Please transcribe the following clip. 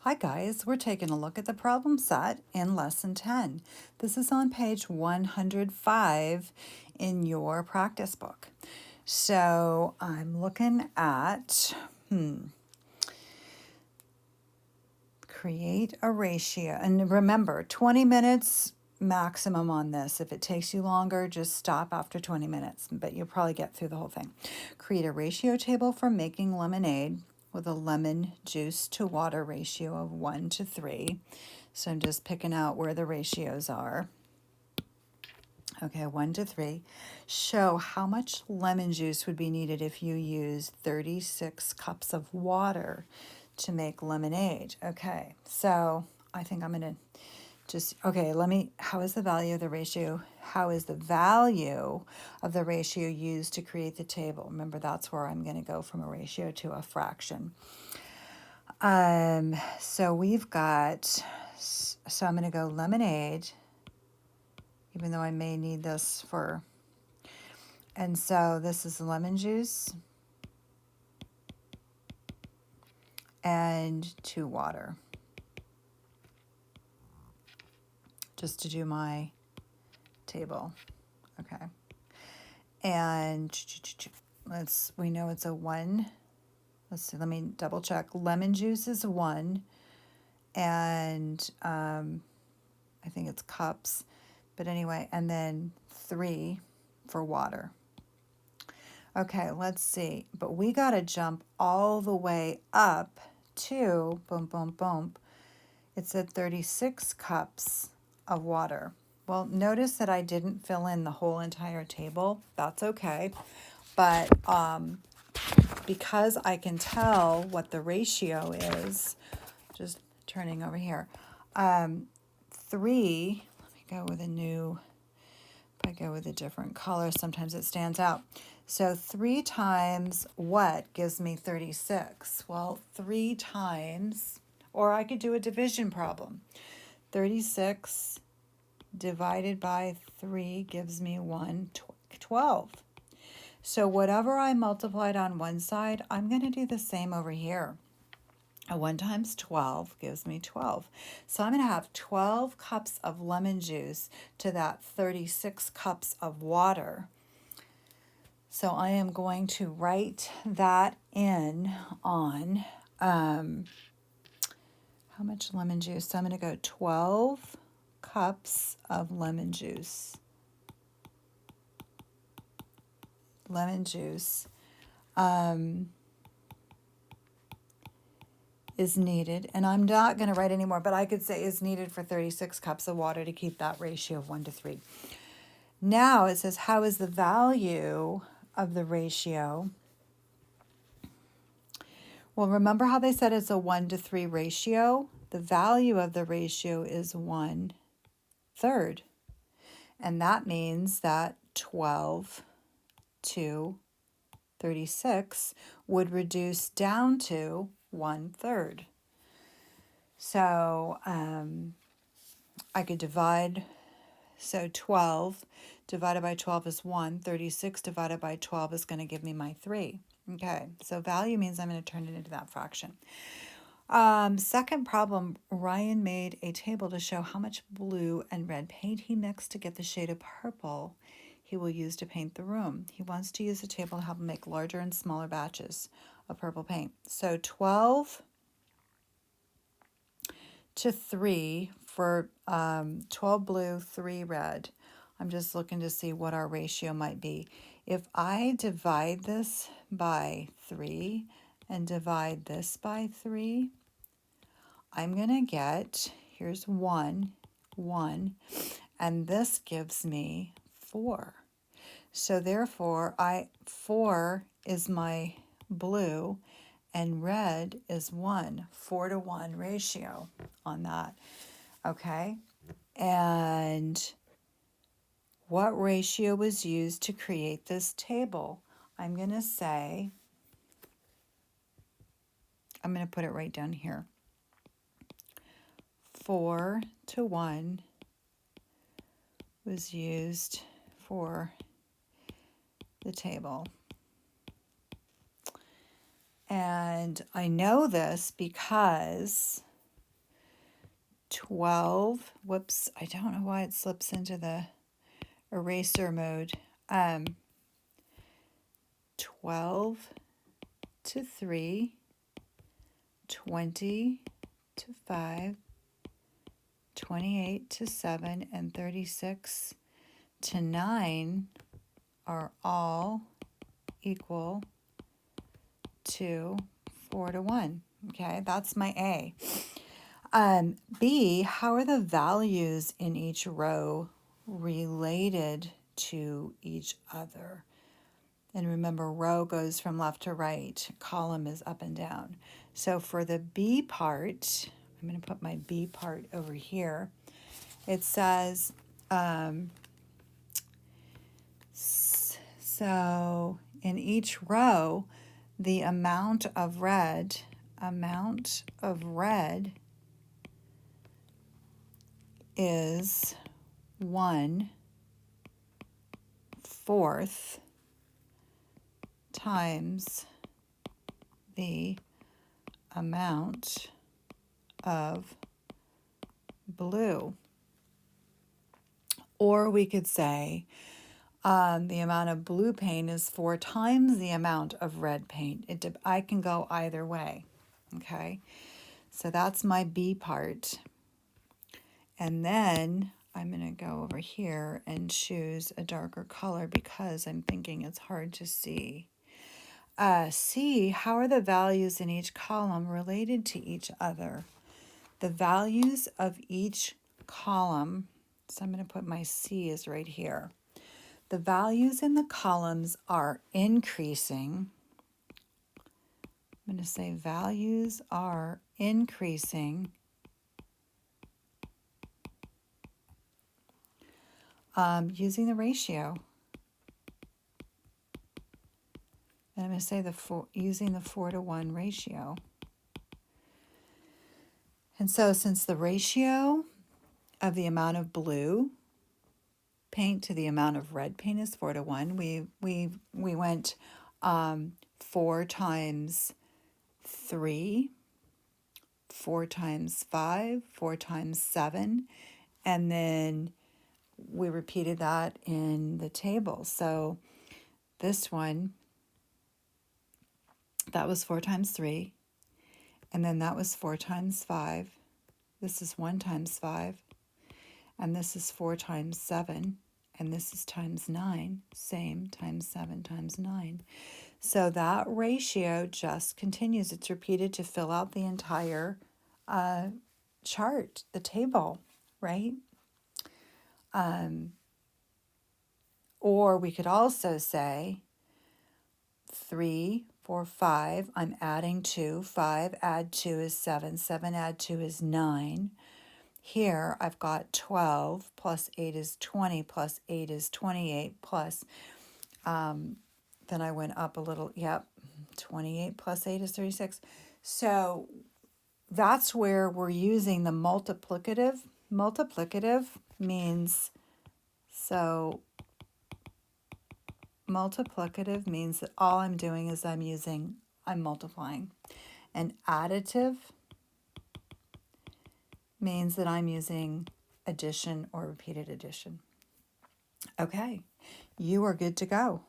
Hi guys, we're taking a look at the problem set in lesson 10. This is on page 105 in your practice book. So I'm looking at, create a ratio. And remember, 20 minutes maximum on this. If it takes you longer, just stop after 20 minutes, but you'll probably get through the whole thing. Create a ratio table for making lemonade with a lemon juice to water ratio of 1 to 3. So I'm just picking out where the ratios are. Okay, 1 to 3. Show how much lemon juice would be needed if you use 36 cups of water to make lemonade. Okay, so I think I'm going to how is the value of the ratio? How is the value of the ratio used to create the table? Remember, that's where I'm going to go from a ratio to a fraction. So we've got, so I'm going to go lemonade, even though I may need this for, and so this is lemon juice and 2 water, just to do my table. Okay. And we know it's a 1. Let's see, let me double check. Lemon juice is 1, and I think it's cups, but anyway, and then 3 for water. Okay, let's see, but we got to jump all the way up to, boom, boom, boom, it said 36 cups of water. Well, notice that I didn't fill in the whole entire table. That's okay, but because I can tell what the ratio is, just turning over here, 3, let me go with if I go with a different color, sometimes it stands out. So 3 times what gives me 36? Well, 3 times, or I could do a division problem. 36 divided by 3 gives me 12. So whatever I multiplied on one side, I'm going to do the same over here. 1 times 12 gives me 12. So I'm going to have 12 cups of lemon juice to that 36 cups of water. So I am going to write that in on how much lemon juice. So I'm going to go 12 cups of lemon juice. Is needed, and I'm not going to write anymore, but I could say is needed for 36 cups of water to keep that ratio of 1 to 3. Now it says, how is the value of the ratio? Well, remember how they said it's a 1 to 3 ratio? The value of the ratio is 1/3. And that means that 12 to 36 would reduce down to 1/3. So I could divide, so 12 divided by 12 is 1, 36 divided by 12 is going to give me my 3. Okay, so value means I'm going to turn it into that fraction. Second problem, Ryan made a table to show how much blue and red paint he mixed to get the shade of purple he will use to paint the room. He wants to use a table to help him make larger and smaller batches of purple paint. So 12 to 3 for 12 blue, 3 red. I'm just looking to see what our ratio might be. If I divide this by 3 and divide this by 3, I'm going to get, here's 1, and this gives me 4. So therefore, 4 is my blue, and red is 1, 4 to 1 ratio on that. Okay, and what ratio was used to create this table? I'm going to say, I'm going to put it right down here. 4 to 1 was used for the table. And I know this because 12, whoops, I don't know why it slips into the eraser mode. 12 to 3, 20 to 5, 28 to 7, and 36 to 9 are all equal to 4 to 1. Okay, that's my A. B, how are the values in each row related to each other? And remember, row goes from left to right, column is up and down. So for the B part, I'm going to put my B part over here. It says, so in each row, the amount of red is 1/4 times the amount of blue. Or we could say the amount of blue paint is 4 times the amount of red paint. I can go either way, okay? So that's my B part. And then I'm going to go over here and choose a darker color because I'm thinking it's hard to see. C, how are the values in each column related to each other? The values of each column, so I'm going to put my C is right here. The values in the columns are increasing. I'm going to say values are increasing using the ratio. And I'm going to say using the 4 to 1 ratio. And so since the ratio of the amount of blue paint to the amount of red paint is 4 to 1, we went 4 times 3, 4 times 5, 4 times 7, and then we repeated that in the table. So this one, that was 4 times 3, and then that was 4 times 5. This is 1 times 5, and this is 4 times 7, and this is times 9, same, times 7 times 9. So that ratio just continues. It's repeated to fill out the entire chart, the table, right? Or we could also say 3, 4, 5, I'm adding 2, 5 add 2 is 7, 7 add 2 is 9. Here I've got 12 plus 8 is 20 plus 8 is 28 plus, then I went up a little, 28 plus 8 is 36. So that's where we're using the multiplicative. Multiplicative means, multiplicative means that all I'm doing is I'm multiplying. And additive means that I'm using addition or repeated addition. Okay, you are good to go.